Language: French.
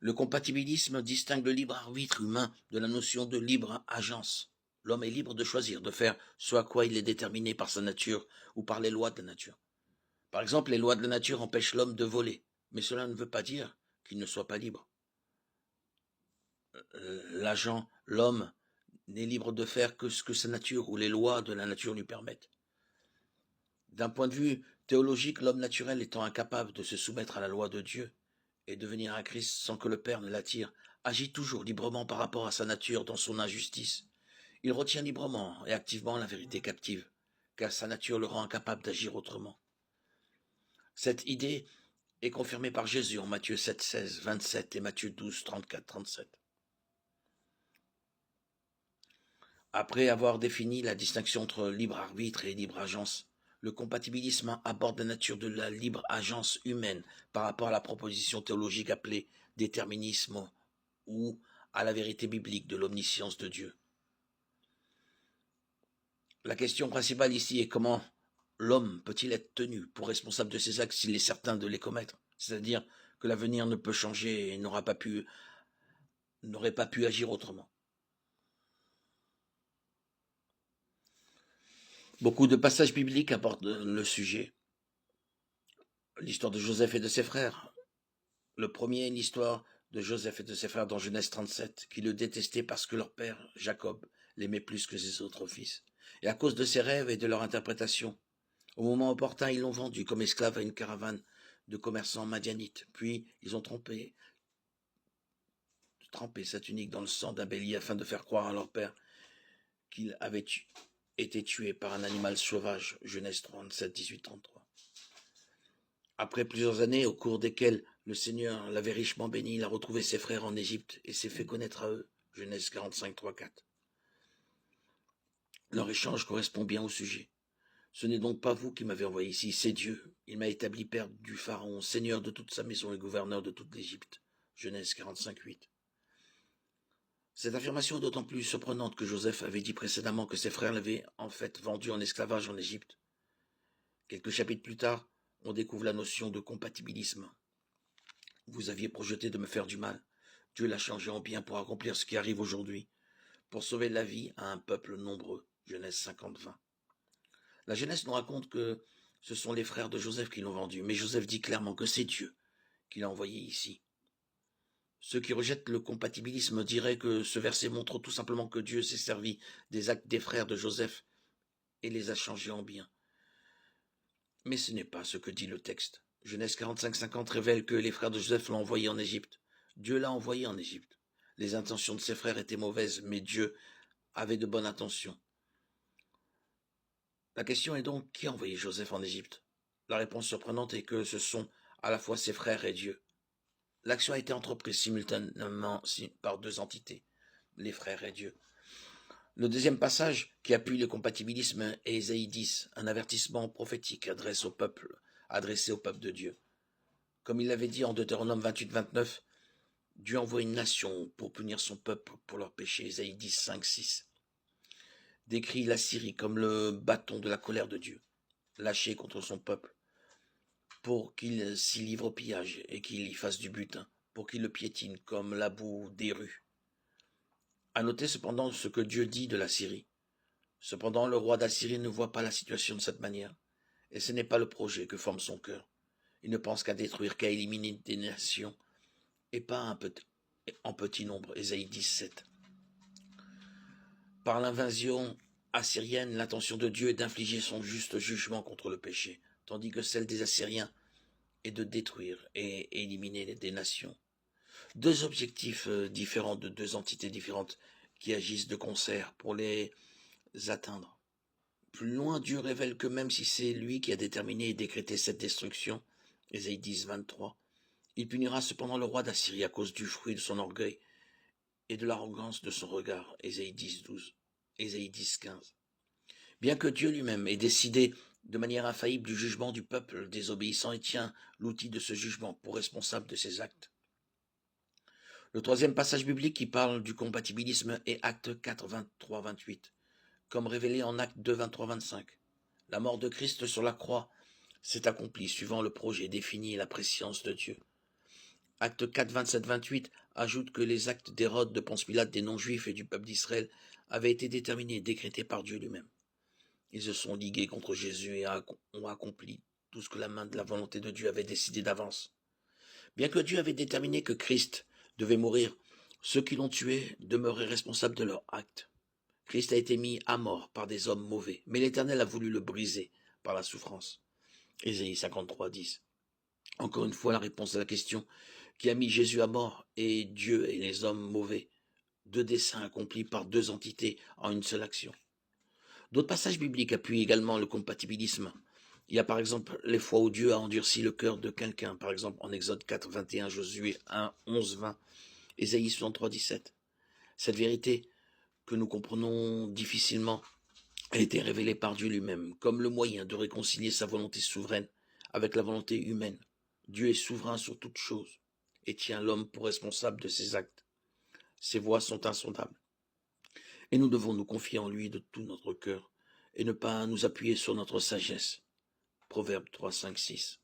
Le compatibilisme distingue le libre arbitre humain de la notion de libre agence. L'homme est libre de choisir, de faire ce à quoi il est déterminé par sa nature ou par les lois de la nature. Par exemple, les lois de la nature empêchent l'homme de voler, mais cela ne veut pas dire qu'il ne soit pas libre. L'agent, l'homme, n'est libre de faire que ce que sa nature ou les lois de la nature lui permettent. D'un point de vue théologique, l'homme naturel étant incapable de se soumettre à la loi de Dieu et devenir un Christ sans que le Père ne l'attire, agit toujours librement par rapport à sa nature dans son injustice. Il retient librement et activement la vérité captive, car sa nature le rend incapable d'agir autrement. Cette idée est confirmée par Jésus en Matthieu 7, 16, 27 et Matthieu 12, 34, 37. Après avoir défini la distinction entre libre arbitre et libre agence, le compatibilisme aborde la nature de la libre agence humaine par rapport à la proposition théologique appelée déterminisme ou à la vérité biblique de l'omniscience de Dieu. La question principale ici est comment l'homme peut-il être tenu pour responsable de ses actes s'il est certain de les commettre, c'est-à-dire que l'avenir ne peut changer et n'aurait pas pu agir autrement. Beaucoup de passages bibliques abordent le sujet. L'histoire de Joseph et de ses frères. Le premier est l'histoire de Joseph et de ses frères dans Genèse 37, qui le détestaient parce que leur père, Jacob, l'aimait plus que ses autres fils. Et à cause de ses rêves et de leur interprétation, au moment opportun, ils l'ont vendu comme esclave à une caravane de commerçants madianites. Puis, ils ont trempé sa tunique dans le sang d'un bélier afin de faire croire à leur père qu'il avait été tué par un animal sauvage. Genèse 37, 18, 33. Après plusieurs années, au cours desquelles le Seigneur l'avait richement béni, il a retrouvé ses frères en Égypte et s'est fait connaître à eux. Genèse 45, 3, 4. Leur échange correspond bien au sujet. Ce n'est donc pas vous qui m'avez envoyé ici, c'est Dieu. Il m'a établi père du Pharaon, seigneur de toute sa maison et gouverneur de toute l'Égypte. Genèse 45, 8. Cette affirmation est d'autant plus surprenante que Joseph avait dit précédemment que ses frères l'avaient en fait vendu en esclavage en Égypte. Quelques chapitres plus tard, on découvre la notion de compatibilisme. Vous aviez projeté de me faire du mal. Dieu l'a changé en bien pour accomplir ce qui arrive aujourd'hui, pour sauver la vie à un peuple nombreux. Genèse 50, 20. La Genèse nous raconte que ce sont les frères de Joseph qui l'ont vendu, mais Joseph dit clairement que c'est Dieu qui l'a envoyé ici. Ceux qui rejettent le compatibilisme diraient que ce verset montre tout simplement que Dieu s'est servi des actes des frères de Joseph et les a changés en bien. Mais ce n'est pas ce que dit le texte. Genèse 45-50 révèle que les frères de Joseph l'ont envoyé en Égypte. Dieu l'a envoyé en Égypte. Les intentions de ses frères étaient mauvaises, mais Dieu avait de bonnes intentions. La question est donc, qui a envoyé Joseph en Égypte? La réponse surprenante est que ce sont à la fois ses frères et Dieu. L'action a été entreprise simultanément par deux entités, les frères et Dieu. Le deuxième passage qui appuie le compatibilisme est Ésaïe 10, un avertissement prophétique adressé au peuple de Dieu. Comme il l'avait dit en Deutéronome 28-29, Dieu envoie une nation pour punir son peuple pour leurs péchés. Ésaïe 10, 5, 6 décrit la Syrie comme le bâton de la colère de Dieu, lâché contre son peuple, pour qu'il s'y livre au pillage et qu'il y fasse du butin, pour qu'il le piétine comme la boue des rues. À noter cependant ce que Dieu dit de la Syrie. Cependant, le roi d'Assyrie ne voit pas la situation de cette manière, et ce n'est pas le projet que forme son cœur. Il ne pense qu'à détruire, qu'à éliminer des nations, et pas en petit nombre. Ésaïe 17. Par l'invasion assyrienne, l'intention de Dieu est d'infliger son juste jugement contre le péché, tandis que celle des Assyriens est de détruire et éliminer des nations. Deux objectifs différents de deux entités différentes qui agissent de concert pour les atteindre. Plus loin, Dieu révèle que même si c'est lui qui a déterminé et décrété cette destruction, Ésaïe 10, 23, il punira cependant le roi d'Assyrie à cause du fruit de son orgueil et de l'arrogance de son regard, Ésaïe 10, 12, Ésaïe 10, 15. Bien que Dieu lui-même ait décidé de manière infaillible du jugement du peuple désobéissant et tient l'outil de ce jugement pour responsable de ses actes. Le troisième passage biblique qui parle du compatibilisme est Actes 4, 23, 28, comme révélé en Actes 2, 23, 25. La mort de Christ sur la croix s'est accomplie suivant le projet défini et la prescience de Dieu. Acte 4, 27, 28 ajoute que les actes d'Hérode, de Ponce Pilate, des non-juifs et du peuple d'Israël avaient été déterminés et décrétés par Dieu lui-même. Ils se sont ligués contre Jésus et ont accompli tout ce que la main de la volonté de Dieu avait décidé d'avance. Bien que Dieu avait déterminé que Christ devait mourir, ceux qui l'ont tué demeuraient responsables de leurs actes. Christ a été mis à mort par des hommes mauvais, mais l'Éternel a voulu le briser par la souffrance. Ésaïe 53, 10. Encore une fois, la réponse à la question qui a mis Jésus à mort est Dieu et les hommes mauvais, deux desseins accomplis par deux entités en une seule action. D'autres passages bibliques appuient également le compatibilisme. Il y a par exemple les fois où Dieu a endurci le cœur de quelqu'un, par exemple en Exode 4, 21, Josué 1, 11, 20, Ésaïe 63, 17. Cette vérité que nous comprenons difficilement a été révélée par Dieu lui-même comme le moyen de réconcilier sa volonté souveraine avec la volonté humaine. Dieu est souverain sur toute chose et tient l'homme pour responsable de ses actes. Ses voies sont insondables. Et nous devons nous confier en lui de tout notre cœur et ne pas nous appuyer sur notre sagesse. Proverbe 3, 5, 6.